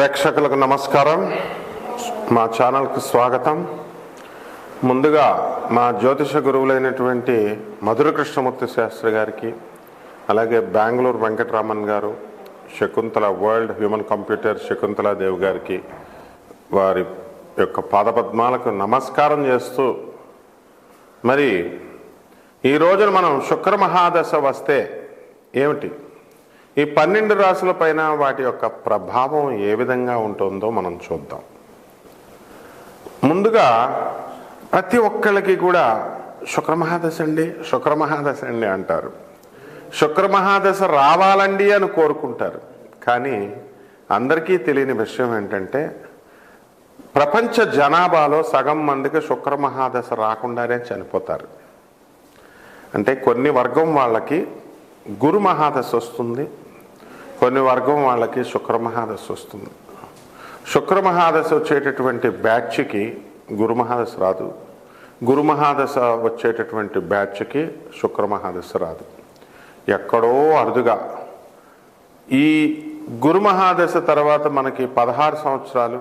ప్రేక్షకులకు నమస్కారం. మా ఛానల్కు స్వాగతం. ముందుగా మా జ్యోతిష గురువులైనటువంటి మధుర కృష్ణమూర్తి శాస్త్రి గారికి, అలాగే బెంగళూరు వెంకటరామన్ గారు, Shakuntala world human computer Shakuntala Devi గారికి వారి యొక్క పాదపద్మాలకు నమస్కారం చేస్తూ, మరి ఈ రోజున మనం శుక్ర మహాదశ వస్తే ఏమిటి, ఈ 12 రాశుల పైన వాటి యొక్క ప్రభావం ఏ విధంగా ఉంటుందో మనం చూద్దాం. ముందుగా ప్రతి ఒక్కళ్ళకి కూడా శుక్రమహాదశ అండి అంటారు. శుక్రమహాదశ రావాలండి అని కోరుకుంటారు. కానీ అందరికీ తెలియని విషయం ఏంటంటే, ప్రపంచ జనాభాలో సగం మందికి శుక్రమహాదశ రాకుండానే చనిపోతారు. అంటే కొన్ని వర్గం వాళ్ళకి గురు మహాదశ వస్తుంది, కొన్ని వర్గం వాళ్ళకి శుక్రమహాదశ వస్తుంది. శుక్రమహాదశ వచ్చేటటువంటి బ్యాచ్కి గురు మహాదశ రాదు, గురు మహాదశ వచ్చేటటువంటి బ్యాచ్కి శుక్రమహాదశ రాదు. ఎక్కడో అరుదుగా ఈ గురు మహాదశ తర్వాత మనకి 16 సంవత్సరాలు,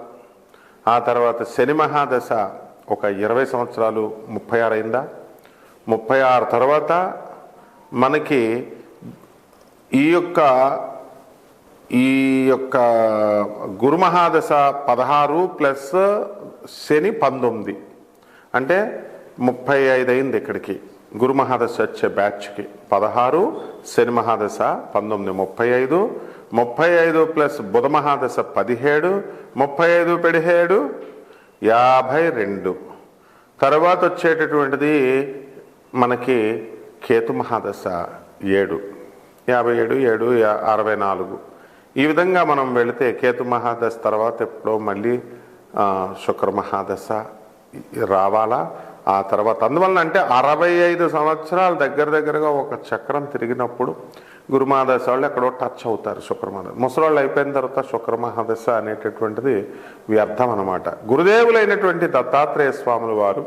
ఆ తర్వాత శని మహాదశ ఒక 20 సంవత్సరాలు, 36 అయిందా, 36 తర్వాత మనకి ఈ యొక్క గురు మహాదశ 16 ప్లస్ శని 19 అంటే 35 అయింది. ఇక్కడికి గురు మహాదశ వచ్చే బ్యాచ్కి 16 శని మహాదశ 19 35, 35 ప్లస్ బుధ మహాదశ 17, 35 17 52. తర్వాత వచ్చేటటువంటిది మనకి కేతు మహాదశ 7, 57, 7, 64. ఈ విధంగా మనం వెళితే కేతు మహాదశ తర్వాత ఎప్పుడో మళ్ళీ శుక్ర మహాదశ రావాలా. ఆ తర్వాత అందువలన అంటే 65 సంవత్సరాలు దగ్గరగా ఒక చక్రం తిరిగినప్పుడు గురు మహాదశ వాళ్ళు ఎక్కడో టచ్ అవుతారు. శుక్రమహాదశ ముసలాళ్ళు అయిపోయిన తర్వాత శుక్ర మహాదశ అనేటటువంటిది వ్యర్థం అన్నమాట. గురుదేవులైనటువంటి దత్తాత్రేయ స్వాముల వారు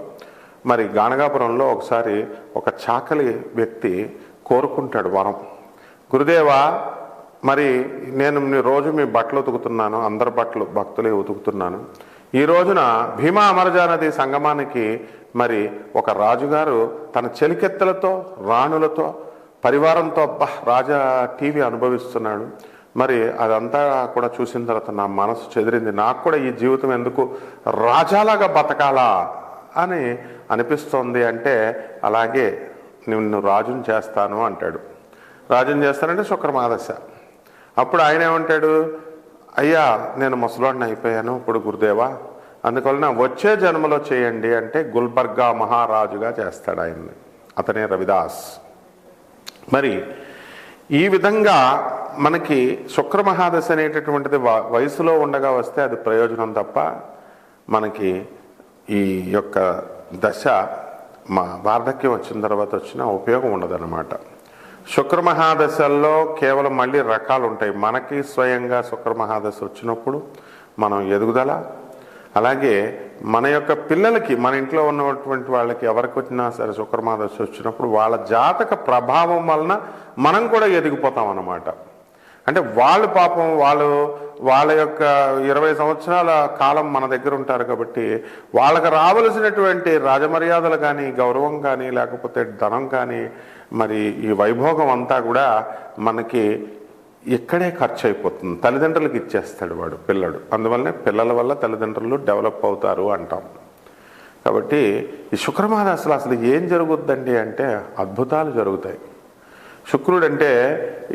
మరి గాణగాపురంలో ఒకసారి ఒక చాకలి వ్యక్తి కోరుకుంటాడు వరం, గురుదేవా మరి నేను రోజు మీ బట్టలు ఉతుకుతున్నాను, అందరి బట్టలు భక్తులే ఉతుకుతున్నాను. ఈ రోజున భీమా అమరజా నది సంగమానికి మరి ఒక రాజుగారు తన చెలికెత్తలతో రాణులతో పరివారంతో రాజా టీవీ అనుభవిస్తున్నాడు. మరి అదంతా కూడా చూసిన తర్వాత నా మనసు చెదిరింది, నాకు కూడా ఈ జీవితం ఎందుకు రాజాలాగా బతకాలా అని అనిపిస్తోంది. అంటే అలాగే నిన్ను రాజుని చేస్తాను అంటాడు. రాజుని చేస్తానంటే శుక్రమహాదశ. అప్పుడు ఆయన ఏమంటాడు, అయ్యా నేను ముసలాడిని అయిపోయాను ఇప్పుడు గురుదేవా, అందువలన వచ్చే జన్మలో చేయండి అంటే గుల్బర్గా మహారాజుగా చేస్తాడు ఆయన్ని. అతనే రవిదాస్. మరి ఈ విధంగా మనకి శుక్రమహాదశ అనేటటువంటిది వయసులో ఉండగా వస్తే అది ప్రయోజనం తప్ప మనకి ఈ యొక్క దశ మా వార్ధక్యం వచ్చిన తర్వాత వచ్చిన ఉపయోగం ఉండదన్నమాట. శుక్రమహాదశల్లో కేవలం మళ్ళీ రకాలు ఉంటాయి. మనకి స్వయంగా శుక్రమహాదశ వచ్చినప్పుడు మనం ఎదుగుదల, అలాగే మన యొక్క పిల్లలకి, మన ఇంట్లో ఉన్నటువంటి వాళ్ళకి ఎవరికి వచ్చినా సరే శుక్రమహాదశ వచ్చినప్పుడు వాళ్ళ జాతక ప్రభావం వలన మనం కూడా ఎదిగిపోతాం అన్నమాట. అంటే వాళ్ళు పాపం వాళ్ళ యొక్క 20 సంవత్సరాల కాలం మన దగ్గర ఉంటారు కాబట్టి వాళ్ళకి రావలసినటువంటి రాజమర్యాదలు కానీ, గౌరవం కానీ, లేకపోతే ధనం కానీ, మరి ఈ వైభోగం అంతా కూడా మనకి ఇక్కడే ఖర్చు అయిపోతుంది. తల్లిదండ్రులకు ఇచ్చేస్తాడు వాడు పిల్లడు. అందువల్లనే పిల్లల వల్ల తల్లిదండ్రులు డెవలప్ అవుతారు అంటాం. కాబట్టి ఈ శుక్రమహాదశ అసలు ఏం జరుగుద్దండి అంటే అద్భుతాలు జరుగుతాయి. శుక్రుడు అంటే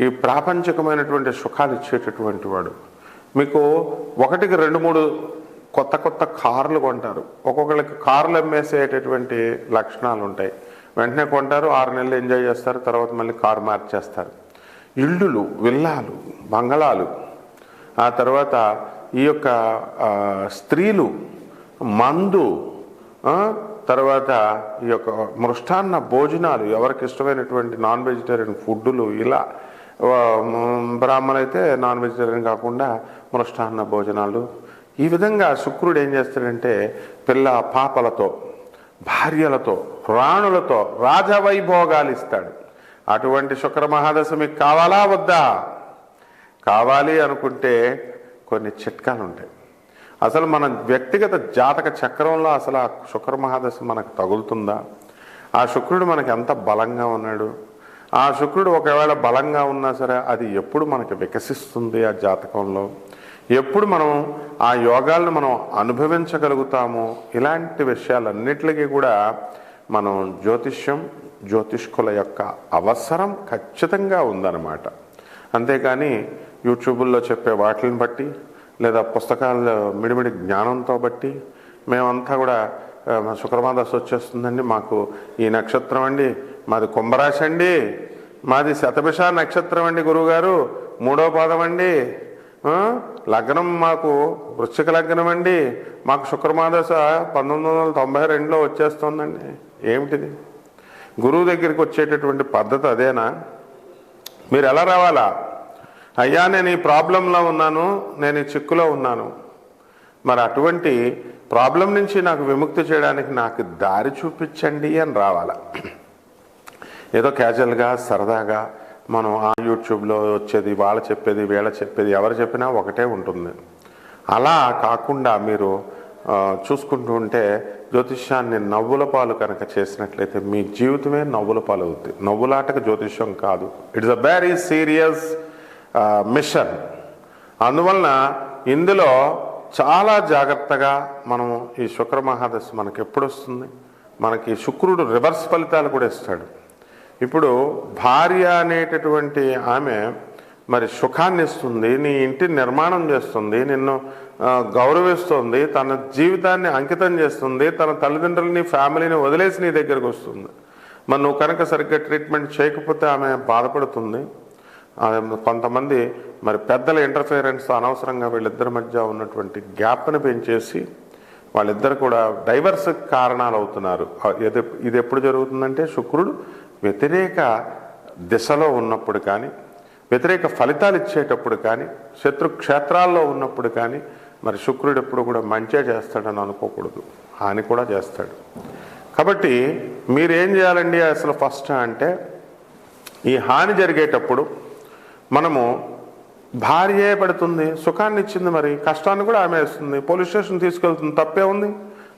ఈ ప్రాపంచికమైనటువంటి సుఖాలు ఇచ్చేటటువంటి వాడు. మీకు 1కి 2, 3 కొత్త కార్లు కొంటారు. ఒక్కొక్కరికి కార్లు అమ్మేసేటటువంటి లక్షణాలు ఉంటాయి. వెంటనే కొంటారు, 6 నెలలు ఎంజాయ్ చేస్తారు, తర్వాత మళ్ళీ కారు మార్చేస్తారు. ఇళ్ళు, విల్లాలు, బంగళాలు, ఆ తర్వాత ఈ యొక్క స్త్రీలు, మందు, తర్వాత ఈ యొక్క మృష్టాన్న భోజనాలు, ఎవరికి ఇష్టమైనటువంటి నాన్ వెజిటేరియన్ ఫుడ్డులు, ఇలా బ్రాహ్మణులు అయితే నాన్ వెజిటేరియన్ కాకుండా మృష్టాన్న భోజనాలు. ఈ విధంగా శుక్రుడు ఏం చేస్తాడంటే పిల్ల పాపలతో, భార్యలతో, రాణులతో రాజవైభోగాలు ఇస్తాడు. అటువంటి శుక్ర మహాదశ మీకు కావాలా వద్దా? కావాలి అనుకుంటే కొన్ని చిట్కాలు ఉంటాయి. అసలు మన వ్యక్తిగత జాతక చక్రంలో అసలు ఆ శుక్ర మహాదశ మనకు తగులుతుందా, ఆ శుక్రుడు మనకి ఎంత బలంగా ఉన్నాడు, ఆ శుక్రుడు ఒకవేళ బలంగా ఉన్నా సరే అది ఎప్పుడు మనకి వికసిస్తుంది, ఆ జాతకంలో ఎప్పుడు మనం ఆ యోగాలను మనం అనుభవించగలుగుతాము, ఇలాంటి విషయాలన్నిటికీ కూడా మనం జ్యోతిష్కుల యొక్క అవసరం ఖచ్చితంగా ఉందన్నమాట. అంతేకాని యూట్యూబుల్లో చెప్పే వాటిని బట్టి లేదా పుస్తకాల మిడిమిడి జ్ఞానంతో బట్టి మేమంతా కూడా శుక్రమాదశ వచ్చేస్తుందండి, మాకు ఈ నక్షత్రం అండి, మాది కుంభరాశి అండి, మాది శతభిష నక్షత్రం అండి గురువుగారు, 3వ పాదం అండి, లగ్నం మాకు వృశ్చిక లగ్నం అండి, మాకు శుక్రమాదశ 1992లో వచ్చేస్తుందండి. ఏమిటిది? గురువు దగ్గరికి వచ్చేటటువంటి పద్ధతి అదేనా? మీరు ఎలా రావాలా? అయ్యా నేను ఈ ప్రాబ్లంలో ఉన్నాను, నేను ఈ చిక్కులో ఉన్నాను, మరి అటువంటి ప్రాబ్లం నుంచి నాకు విముక్తి చేయడానికి నాకు దారి చూపించండి అని రావాలా. ఏదో క్యాజువల్గా సరదాగా మనం ఆ యూట్యూబ్లో వచ్చేది, వాళ్ళు చెప్పేది, వీళ్ళ చెప్పేది, ఎవరు చెప్పినా ఒకటే ఉంటుంది. అలా కాకుండా మీరు చూసుకుంటూ ఉంటే జ్యోతిష్యాన్ని నవ్వుల పాలు కనుక చేసినట్లయితే మీ జీవితమే నవ్వుల పాలు అవుతుంది. నవ్వులాటకు జ్యోతిష్యం కాదు, it's a very serious mission. అందువలన ఇందులో చాలా జాగ్రత్తగా మనము ఈ శుక్ర మహాదశ మనకి ఎప్పుడు వస్తుంది, మనకి శుక్రుడు రివర్స్ ఫలితాలు కూడా ఇస్తాడు. ఇప్పుడు భార్య అనేటటువంటి ఆమె మరి సుఖాన్ని ఇస్తుంది, నీ ఇంటిని నిర్మాణం చేస్తుంది, నిన్ను గౌరవిస్తుంది, తన జీవితాన్ని అంకితం చేస్తుంది, తన తల్లిదండ్రులని ఫ్యామిలీని వదిలేసి నీ దగ్గరకు వస్తుంది. మరి నువ్వు కనుక సరిగ్గా ట్రీట్మెంట్ చేయకపోతే ఆమె బాధపడుతుంది. కొంతమంది మరి పెద్దల ఇంటర్ఫియరెన్స్ అనవసరంగా వీళ్ళిద్దరి మధ్య ఉన్నటువంటి గ్యాప్ని పెంచేసి వాళ్ళిద్దరు కూడా డైవర్స్ కారణాలు అవుతున్నారు. ఇది ఎప్పుడు జరుగుతుందంటే శుక్రుడు వ్యతిరేక దిశలో ఉన్నప్పుడు కానీ, వ్యతిరేక ఫలితాలు ఇచ్చేటప్పుడు కానీ, శత్రు క్షేత్రాల్లో ఉన్నప్పుడు కానీ మరి శుక్రుడు ఎప్పుడు కూడా మంచిగా చేస్తాడని అనుకోకూడదు, హాని కూడా చేస్తాడు. కాబట్టి మీరేం చేయాలండి అసలు ఫస్ట్ అంటే, ఈ హాని జరిగేటప్పుడు మనము భార్యే పడుతుంది, సుఖాన్ని ఇచ్చింది, మరి కష్టాన్ని కూడా ఆమె వేస్తుంది, పోలీస్ స్టేషన్ తీసుకెళ్తుంది, తప్పే ఉంది,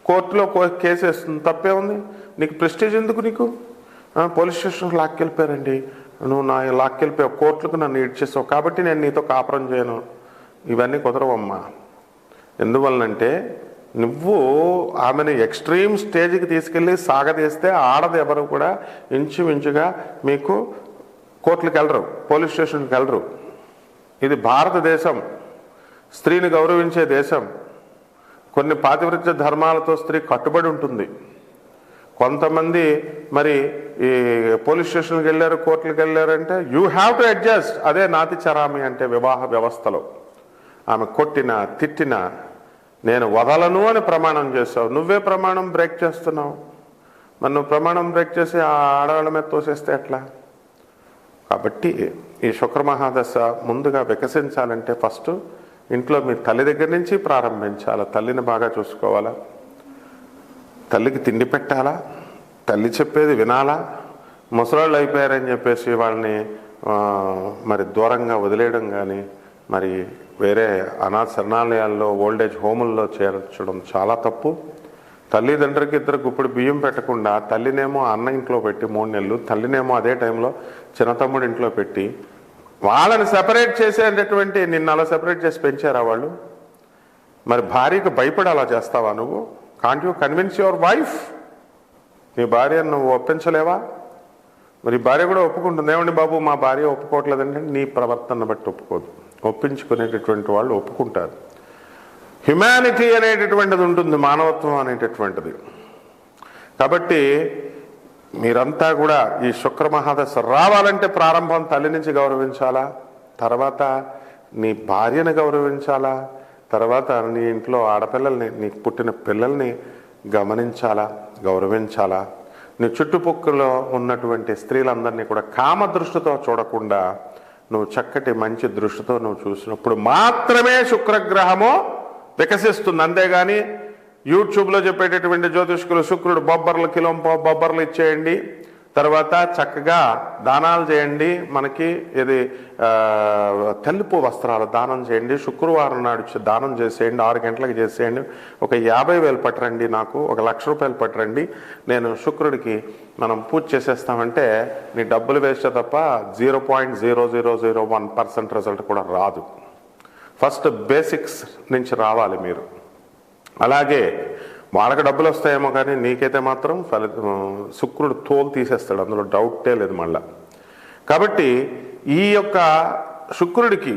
కోర్టులో కేసు వేస్తుంది, తప్పే ఉంది, నీకు ప్రెస్టేజ్ ఎందుకు, నీకు పోలీస్ స్టేషన్కి లాక్కెళ్ళిపోయారండి, నువ్వు నా లాక్కెళ్ళిపోయావు, కోర్టులకు నన్ను ఇడ్చేసావు కాబట్టి నేను నీతో కాపురం చేయను, ఇవన్నీ కుదరవమ్మా. ఎందువలనంటే నువ్వు ఆమెను ఎక్స్ట్రీమ్ స్టేజ్కి తీసుకెళ్ళి సాగదీస్తే ఆడది ఎవరు కూడా ఇంచుమించుగా మీకు కోర్టులకు వెళ్ళరు, పోలీస్ స్టేషన్కి వెళ్ళరు. ఇది భారతదేశం, స్త్రీని గౌరవించే దేశం. కొన్ని పాతివ్రత్య ధర్మాలతో స్త్రీ కట్టుబడి ఉంటుంది. కొంతమంది మరి ఈ పోలీస్ స్టేషన్కి వెళ్ళారు, కోర్టులకు వెళ్ళారంటే యూ హ్యావ్ టు అడ్జస్ట్. అదే నాతి చరామి అంటే వివాహ వ్యవస్థలో. ఆమె కొట్టినా తిట్టినా నేను వదలను అని ప్రమాణం చేస్తావు, నువ్వే ప్రమాణం బ్రేక్ చేస్తున్నావు. మరి నువ్వు ప్రమాణం బ్రేక్ చేసి ఆ ఆడవాళ్ళ మీద తోసేస్తే ఎట్లా? కాబట్టి ఈ శుక్ర మహాదశ ముందుగా వికసించాలంటే ఫస్ట్ ఇంట్లో మీ తల్లి దగ్గర నుంచి ప్రారంభించాలా. తల్లిని బాగా చూసుకోవాలా, తల్లికి తిండి పెట్టాలా, తల్లి చెప్పేది వినాలా. ముసలాళ్ళు అయిపోయారని చెప్పేసి వాళ్ళని మరి దూరంగా వదిలేయడం కానీ, మరి వేరే అనాథ శరణాలయాల్లో ఓల్డేజ్ హోముల్లో చేర్చడం చాలా తప్పు. తల్లిదండ్రికి ఇద్దరు గుప్పుడు బియ్యం పెట్టకుండా తల్లినేమో అన్న ఇంట్లో పెట్టి 3 నెలలు, తల్లినేమో అదే టైంలో చిన్న తమ్ముడు ఇంట్లో పెట్టి వాళ్ళని సెపరేట్ చేసేటటువంటి, నిన్ను అలా సెపరేట్ చేసి పెంచారా వాళ్ళు? మరి భార్యకు భయపడి అలా చేస్తావా నువ్వు? Can't you convince your wife? నీ భార్యను నువ్వు ఒప్పించలేవా? మరి భార్య కూడా ఒప్పుకుంటుంది, ఏమండి బాబు మా భార్య ఒప్పుకోవట్లేదంటే నీ ప్రవర్తన బట్టి ఒప్పుకోదు. ఒప్పించుకునేటటువంటి వాళ్ళు ఒప్పుకుంటారు. హ్యుమానిటీ అనేటటువంటిది ఉంటుంది, మానవత్వం అనేటటువంటిది. కాబట్టి మీరంతా కూడా ఈ శుక్ర మహాదశ రావాలంటే ప్రారంభం తల్లి నుంచి గౌరవించాలా, తర్వాత నీ భార్యను గౌరవించాలా, తర్వాత నీ ఇంట్లో ఆడపిల్లల్ని, నీకు పుట్టిన పిల్లల్ని గమనించాలా, గౌరవించాలా. నీ చుట్టుపక్కల ఉన్నటువంటి స్త్రీలందరినీ కూడా కామ దృష్టితో చూడకుండా నువ్వు చక్కటి మంచి దృష్టితో నువ్వు చూసినప్పుడు మాత్రమే శుక్రగ్రహము వికసిస్తుంది. అంతేగాని యూట్యూబ్లో చెప్పేటటువంటి జ్యోతిష్కులు శుక్రుడు బొబ్బర్లు కిలో బొబ్బర్లు ఇచ్చేయండి, తర్వాత చక్కగా దానాలు చేయండి. మనకి ఇది తెలుపు వస్త్రాలు దానం చేయండి. శుక్రవారం నాడు దానం చేసేయండి, 6 గంటలకు చేసేయండి. ఒక 50,000 పట్టరండి, నాకు ఒక 1,00,000 రూపాయలు పట్టరండి, నేను శుక్రుడికి మనం పూజ చేసేస్తామంటే నీ డబ్బులు వేస్తే తప్ప 0.0001% రిజల్ట్ కూడా రాదు. ఫస్ట్ బేసిక్స్ నుంచి రావాలి మీరు. అలాగే వాళ్ళకి డబ్బులు వస్తాయేమో కానీ నీకైతే మాత్రం శుక్రుడు తోలు తీసేస్తాడు, అందులో డౌటే లేదు మళ్ళా. కాబట్టి ఈ యొక్క శుక్రుడికి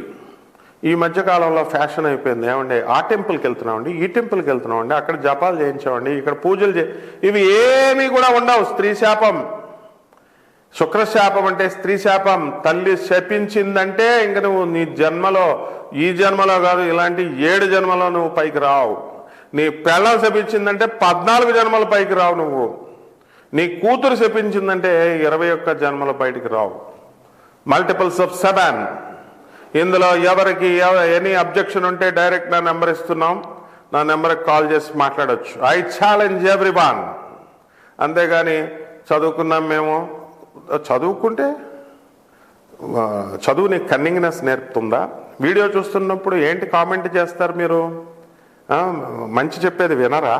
ఈ మధ్యకాలంలో ఫ్యాషన్ అయిపోయింది. ఏమండి ఆ టెంపుల్కి వెళ్తున్నామండి, ఈ టెంపుల్కి వెళ్తున్నామండి, అక్కడ జపాలు చేయించామండి, ఇక్కడ పూజలు ఇవి ఏమీ కూడా ఉండవు. స్త్రీ శాపం, శుక్రశాపం అంటే స్త్రీ శాపం. తల్లి శపించిందంటే ఇంక నువ్వు నీ జన్మలో, ఈ జన్మలో కాదు ఇలాంటి 7 జన్మలో నువ్వు పైకి రావు. నీ పెళ్ళం శపించిందంటే 14 జన్మల పైకి రావు నువ్వు. నీ కూతురు శపించిందంటే 21 జన్మల బయటికి రావు. Multiples of 7. ఇందులో ఎవరికి ఎనీ అబ్జెక్షన్ ఉంటే డైరెక్ట్ నా నెంబర్ ఇస్తున్నాం, నా నెంబర్కి కాల్ చేసి మాట్లాడచ్చు. I challenge everyone. అంతేగాని చదువుకున్నాం మేము, చదువుకుంటే చదువు నీ కన్నింగ్నెస్ నేర్పుతుందా? వీడియో చూస్తున్నప్పుడు ఏంటి కామెంట్ చేస్తారు మీరు? మంచి చెప్పేది వినరా?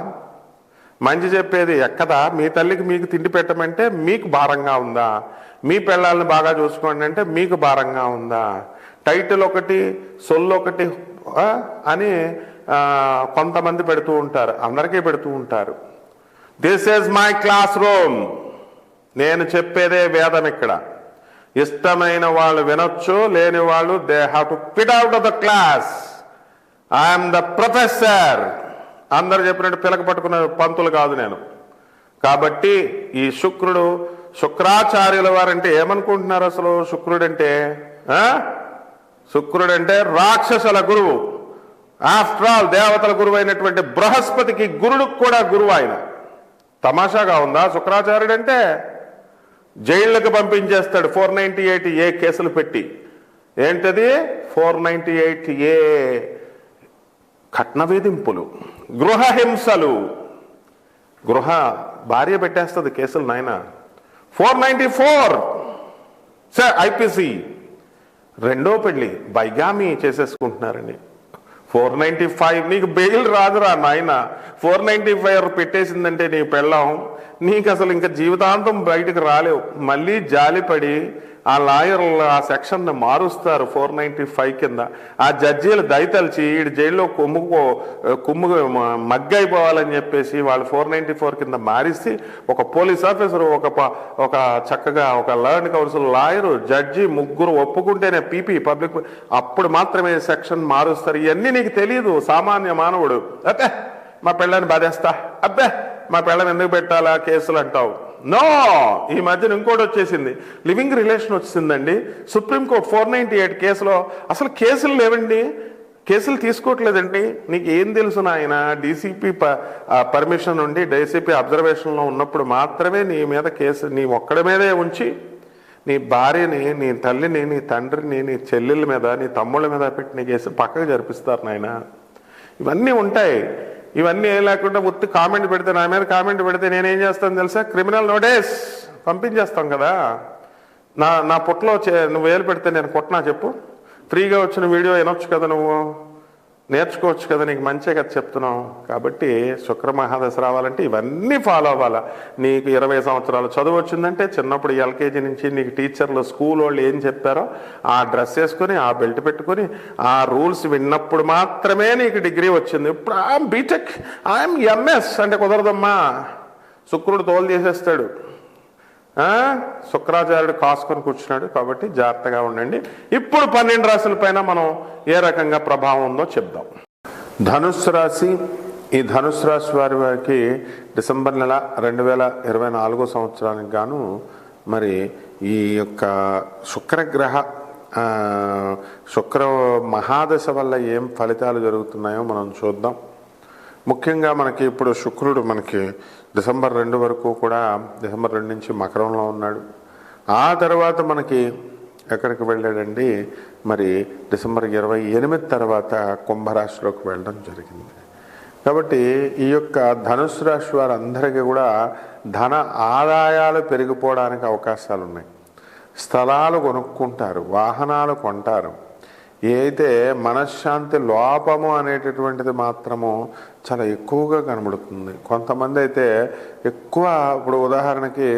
మంచి చెప్పేది ఎక్కదా? మీ తల్లికి మీకు తిండి పెట్టమంటే మీకు భారంగా ఉందా? మీ పిల్లల్ని బాగా చూసుకోండి అంటే మీకు భారంగా ఉందా? టైటిల్ ఒకటి, సొల్లు ఒకటి అని కొంతమంది పెడుతూ ఉంటారు, అందరికీ పెడుతూ ఉంటారు. This is my class room. నేను చెప్పేదే వేదం ఇక్కడ. ఇష్టమైన వాళ్ళు వినొచ్చు, లేని వాళ్ళు they have to quit out of the class. I'm the professor. అందరు చెప్పినట్టు పిలక పట్టుకున్న పంతులు కాదు నేను. కాబట్టి ఈ శుక్రుడు, శుక్రాచార్యుల వారంటే ఏమనుకుంటున్నారు అసలు? శుక్రుడంటే రాక్షసుల గురువు. ఆఫ్టర్ ఆల్ దేవతల గురువు అయినటువంటి బృహస్పతికి గురుడుకు కూడా గురువు ఆయన. తమాషాగా ఉందా? శుక్రాచార్యుడు అంటే జైళ్ళకి పంపించేస్తాడు 498A కేసులు పెట్టి. ఏంటది 498A? కట్న వేధింపులు, గృహహింసలు. భార్య పెట్టేస్తుంది కేసులు నాయన. 494 IPC, రెండో పెళ్లి, బైగామి చేసేసుకుంటున్నారండి. 495 నీకు బెయిల్ రాదురా నాయన. 495 పెట్టేసిందంటే నీ పెళ్ళం, నీకు అసలు ఇంకా జీవితాంతం బయటకు రాలేవు. మళ్ళీ జాలిపడి ఆ లాయర్లు ఆ సెక్షన్ మారుస్తారు 495 కింద. ఆ జడ్జీలు దయతలిచి ఈ జైల్లో కుమ్ము మగ్గైపోవాలని చెప్పేసి వాళ్ళు 494 కింద మారిస్తే ఒక పోలీస్ ఆఫీసరు, ఒక చక్కగా ఒక లర్న్ కౌన్సిల్ లాయరు, జడ్జి ముగ్గురు ఒప్పుకుంటేనే పీపీ పబ్లిక్, అప్పుడు మాత్రమే సెక్షన్ మారుస్తారు. ఇవన్నీ నీకు తెలియదు సామాన్య మానవుడు. అబ్బే మా పిల్లని బాధేస్తా, అబ్బే మా పిల్లని ఎందుకు పెట్టాలా కేసులు అంటావు. నో, ఈ మధ్యన ఇంకోటి వచ్చేసింది, లివింగ్ రిలేషన్ వచ్చిందండి. సుప్రీంకోర్టు 498 కేసులో అసలు కేసులు లేవండి, కేసులు తీసుకోవట్లేదండి. నీకు ఏం తెలుసు నాయన? డీసీపీ పర్మిషన్ ఉండి డీసీపీ అబ్జర్వేషన్లో ఉన్నప్పుడు మాత్రమే నీ మీద కేసు, నీ ఒక్కడి మీదే ఉంచి నీ భార్యని, నీ తల్లిని, నీ తండ్రిని, నీ చెల్లెళ్ళ మీద, నీ తమ్ముళ్ళ మీద పెట్టి నీ కేసు పక్కకు జరిపిస్తారు నాయన. ఇవన్నీ ఉంటాయి. ఇవన్నీ ఏం లేకుండా ఉత్తి కామెంట్ పెడితే, నా మీద కామెంట్ పెడితే నేనేం చేస్తాను తెలుసా? క్రిమినల్ నోటీస్ పంపించేస్తాం కదా. నా పుట్టలో నువ్వు వేలు పెడితే నేను కొట్టనా చెప్పు? ఫ్రీగా వచ్చిన వీడియో వినొచ్చు కదా, నువ్వు నేర్చుకోవచ్చు కదా, నీకు మంచిగా కదా చెప్తున్నావు. కాబట్టి శుక్ర మహాదశ రావాలంటే ఇవన్నీ ఫాలో అవ్వాలా. నీకు 20 సంవత్సరాలు చదువు వచ్చిందంటే చిన్నప్పుడు ఎల్కేజీ నుంచి నీకు టీచర్లు, స్కూల్ వాళ్ళు ఏం చెప్పారో ఆ డ్రెస్ వేసుకొని, ఆ బెల్ట్ పెట్టుకొని, ఆ రూల్స్ విన్నప్పుడు మాత్రమే నీకు డిగ్రీ వచ్చింది. ఇప్పుడు ఐఎమ్ బీటెక్, ఐఎమ్ MS అంటే కుదరదమ్మా. శుక్రుడు తోలు చేసేస్తాడు. శుక్రాచార్యుడు కాసుకొని కూర్చున్నాడు. కాబట్టి జాగ్రత్తగా ఉండండి. ఇప్పుడు 12 రాశుల పైన మనం ఏ రకంగా ప్రభావం ఉందో చెప్దాం. ధనుస్సు రాశి. ఈ ధనుస్సు రాశి వారికి డిసెంబర్ నెల 2024 సంవత్సరానికి గాను మరి ఈ యొక్క శుక్ర మహాదశ వల్ల ఏం ఫలితాలు జరుగుతున్నాయో మనం చూద్దాం. ముఖ్యంగా మనకి ఇప్పుడు శుక్రుడు మనకి డిసెంబర్ 2 వరకు కూడా, డిసెంబర్ 2 నుంచి మకరంలో ఉన్నాడు. ఆ తర్వాత మనకి ఎక్కడికి వెళ్ళాడండి? మరి డిసెంబర్ 28 తర్వాత కుంభరాశిలోకి వెళ్ళడం జరిగింది. కాబట్టి ఈ యొక్క ధనుసు రాశి వారందరికీ కూడా ధన ఆదాయాలు పెరిగిపోవడానికి అవకాశాలు ఉన్నాయి. స్థలాలు కొనుక్కుంటారు, వాహనాలు కొంటారు. అయితే మనశ్శాంతి లోపము అనేటటువంటిది మాత్రము చాలా ఎక్కువగా కనబడుతుంది. కొంతమంది అయితే ఎక్కువ, ఇప్పుడు ఉదాహరణకి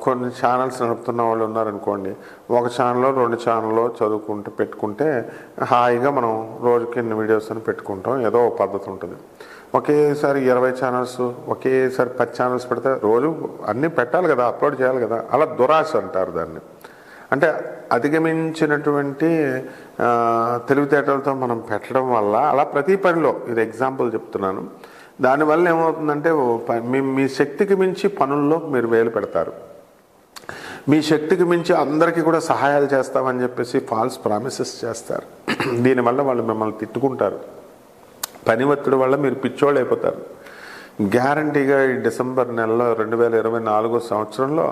కొన్ని ఛానల్స్ నడుపుతున్న వాళ్ళు ఉన్నారనుకోండి, ఒక ఛానల్లో 2 ఛానల్లో చదువుకుంటూ పెట్టుకుంటే హాయిగా మనం రోజుకి ఎన్ని వీడియోస్ అని పెట్టుకుంటాం, ఏదో ఒక పద్ధతి ఉంటుంది. ఒకేసారి 20 ఛానల్స్, ఒకేసారి 10 ఛానల్స్ పెడితే రోజు అన్నీ పెట్టాలి కదా, అప్లోడ్ చేయాలి కదా. అలా దురాశ అంటారు దాన్ని. అంటే అధిగమించినటువంటి తెలివితేటలతో మనం పెట్టడం వల్ల అలా ప్రతి పనిలో, ఇది ఎగ్జాంపుల్ చెప్తున్నాను, దానివల్ల ఏమవుతుందంటే మీ శక్తికి మించి పనుల్లో మీరు వేలు పెడతారు. మీ శక్తికి మించి అందరికీ కూడా సహాయాలు చేస్తామని చెప్పేసి ఫాల్స్ ప్రామిసెస్ చేస్తారు. దీనివల్ల వాళ్ళు మిమ్మల్ని తిట్టుకుంటారు. పని ఒత్తిడి వల్ల మీరు పిచ్చోళ్ళు అయిపోతారు. గ్యారంటీగా ఈ డిసెంబర్ నెలలో 2024 సంవత్సరంలో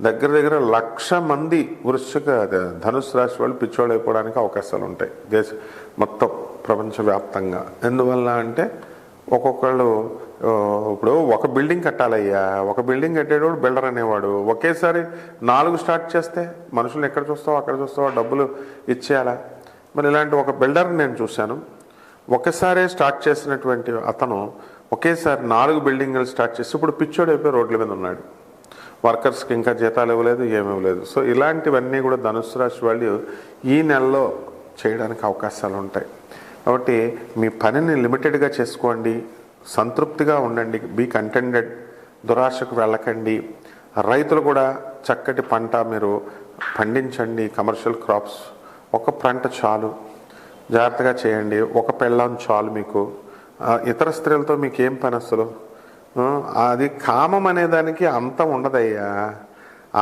దగ్గర 1,00,000 మంది ధనుసు రాశి వాళ్ళు పిచ్చోళ్ళు అయిపోవడానికి అవకాశాలు ఉంటాయి మొత్తం ప్రపంచవ్యాప్తంగా. ఎందువల్ల అంటే ఒక్కొక్కళ్ళు ఇప్పుడు ఒక బిల్డింగ్ కట్టాలయ్యా, ఒక బిల్డింగ్ కట్టేటోడు బిల్డర్ అనేవాడు ఒకేసారి 4 స్టార్ట్ చేస్తే మనుషులు ఎక్కడ చూస్తావో అక్కడ చూస్తావో డబ్బులు ఇచ్చేయాలా. మరి ఇలాంటి ఒక బిల్డర్ నేను చూశాను. ఒకసారి స్టార్ట్ చేసినటువంటి అతను ఒకేసారి 4 బిల్డింగ్లు స్టార్ట్ చేసి ఇప్పుడు పిచ్చోడు అయిపోయి రోడ్ల మీద ఉన్నాడు. వర్కర్స్కి ఇంకా జీతాలు ఇవ్వలేదు, ఏమి ఇవ్వలేదు. సో ఇలాంటివన్నీ కూడా ధనుసు రాశి వాళ్ళు ఈ నెలలో చేయడానికి అవకాశాలు ఉంటాయి. కాబట్టి మీ పనిని లిమిటెడ్గా చేసుకోండి, సంతృప్తిగా ఉండండి, బీ కంటెంటెడ్, దురాశకు వెళ్ళకండి. రైతులు కూడా చక్కటి పంట మీరు పండించండి. కమర్షియల్ క్రాప్స్ ఒక పంట చాలు, జాగ్రత్తగా చేయండి. ఒక పెళ్ళాం చాలు మీకు. ఇతర స్త్రీలతో మీకు ఏం పని అసలు? అది కామం అనేదానికి అంతం ఉండదయ్యా.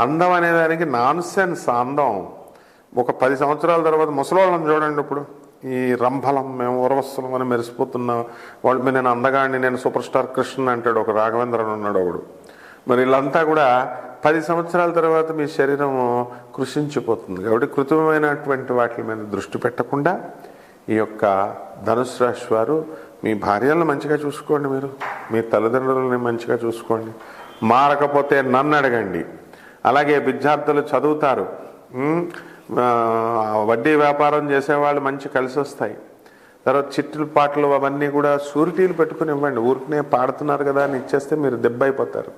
అందం అనేదానికి నాన్ సెన్స్ అందం. ఒక 10 సంవత్సరాల తర్వాత ముసలోళ్ళని చూడండి. ఇప్పుడు ఈ రంభలం, మేము ఉరవస్సులం అని మెరిసిపోతున్నాం వాళ్ళు, నేను అందగాడిని, నేను సూపర్ స్టార్ కృష్ణ అంటాడు ఒక రాఘవేంద్రన్ ఉన్నాడు ఒకడు. మరి వీళ్ళంతా కూడా 10 సంవత్సరాల తర్వాత మీ శరీరం కృషించిపోతుంది. కాబట్టి కృత్రిమమైనటువంటి వాటి మీద దృష్టి పెట్టకుండా ఈ యొక్క ధనుసు రాశి వారు మీ భార్యలను మంచిగా చూసుకోండి, మీరు మీ తల్లిదండ్రులని మంచిగా చూసుకోండి. మారకపోతే నన్ను అడగండి. అలాగే విద్యార్థులు చదువుతారు, వడ్డీ వ్యాపారం చేసేవాళ్ళు మంచి కలిసి వస్తాయి. తర్వాత చిట్టులు పాటలు అవన్నీ కూడా షూరిటీలు పెట్టుకుని ఇవ్వండి. ఊరికనే పాడుతున్నారు కదా అని ఇచ్చేస్తే మీరు దెబ్బ అయిపోతారు.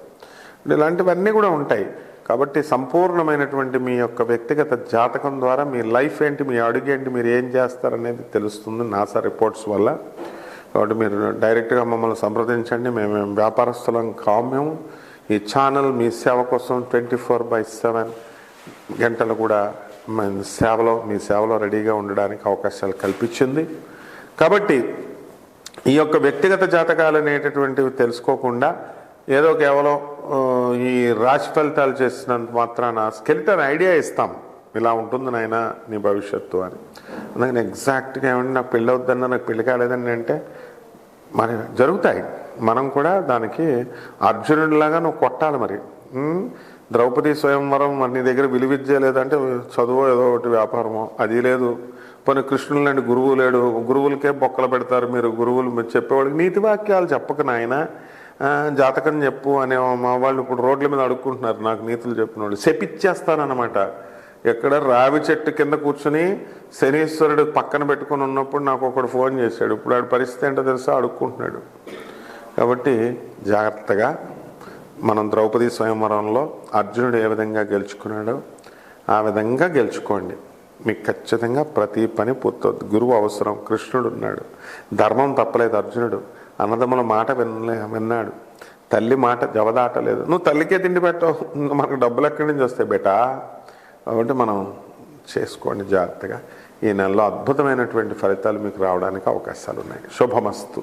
ఇలాంటివన్నీ కూడా ఉంటాయి. కాబట్టి సంపూర్ణమైనటువంటి మీ యొక్క వ్యక్తిగత జాతకం ద్వారా మీ లైఫ్ ఏంటి, మీ అడుగేంటి, మీరు ఏం చేస్తారనేది తెలుస్తుంది నాసా రిపోర్ట్స్ వల్ల. కాబట్టి మీరు డైరెక్ట్గా మమ్మల్ని సంప్రదించండి. మేము వ్యాపారస్తులం కాము. మేము ఈ ఛానల్ మీ సేవ కోసం 24/7 గంటలు కూడా మీ సేవలో రెడీగా ఉండడానికి అవకాశాలు కల్పించింది. కాబట్టి ఈ యొక్క వ్యక్తిగత జాతకాలు అనేటటువంటివి తెలుసుకోకుండా ఏదో కేవలం ఈ రాశి ఫలితాలు చేసినంత మాత్రాన స్కెలిటన్ ఐడియా ఇస్తాం, ఇలా ఉంటుంది నాయన నీ భవిష్యత్తు అని. అందుకని ఎగ్జాక్ట్గా ఏమంటే నాకు పెళ్ళి అవుద్దన్నా, నాకు పెళ్లి కాలేదని అంటే మరి జరుగుతాయి. మనం కూడా దానికి అర్జునుడిలాగా నువ్వు కొట్టాలి. మరి ద్రౌపది స్వయంవరం నీ దగ్గర విలువిద్య లేదంటే చదువు ఏదో ఒకటి వ్యాపారమో అది లేదు. పోనీ కృష్ణుడు లాంటి గురువు లేడు, గురువులకే బొక్కలు పెడతారు మీరు. గురువులు చెప్పేవాళ్ళకి నీతి వాక్యాలు చెప్పక నాయన జాతకం చెప్పు అనే మా వాళ్ళు ఇప్పుడు రోడ్ల మీద అడుక్కుంటున్నారు. నాకు నీతులు చెప్పిన వాళ్ళు శపిచ్చేస్తానన్నమాట. ఎక్కడ రావి చెట్టు కింద కూర్చుని శనీశ్వరుడు పక్కన పెట్టుకుని ఉన్నప్పుడు నాకు ఒకడు ఫోన్ చేశాడు. ఇప్పుడు ఆడి పరిస్థితి ఏంటో తెలుసా, అడుక్కుంటున్నాడు. కాబట్టి జాగ్రత్తగా మనం ద్రౌపది స్వయంవరంలో అర్జునుడు ఏ విధంగా గెలుచుకున్నాడో ఆ విధంగా గెలుచుకోండి. మీకు ఖచ్చితంగా ప్రతి పని పూర్తవుతుంది. గురువు అవసరం. కృష్ణుడు ఉన్నాడు, ధర్మం తప్పలేదు. అర్జునుడు అన్నదమ్ముల మాట విన్నాడు, తల్లి మాట జవదాటలేదు. నువ్వు తల్లికే తిండి పెట్టావు, మనకు డబ్బులు ఎక్కడి నుంచి వస్తాయి బేటా. కాబట్టి మనం చేసుకోండి జాగ్రత్తగా. ఈ నెలలో అద్భుతమైనటువంటి ఫలితాలు మీకు రావడానికి అవకాశాలు ఉన్నాయి. శుభమస్తు.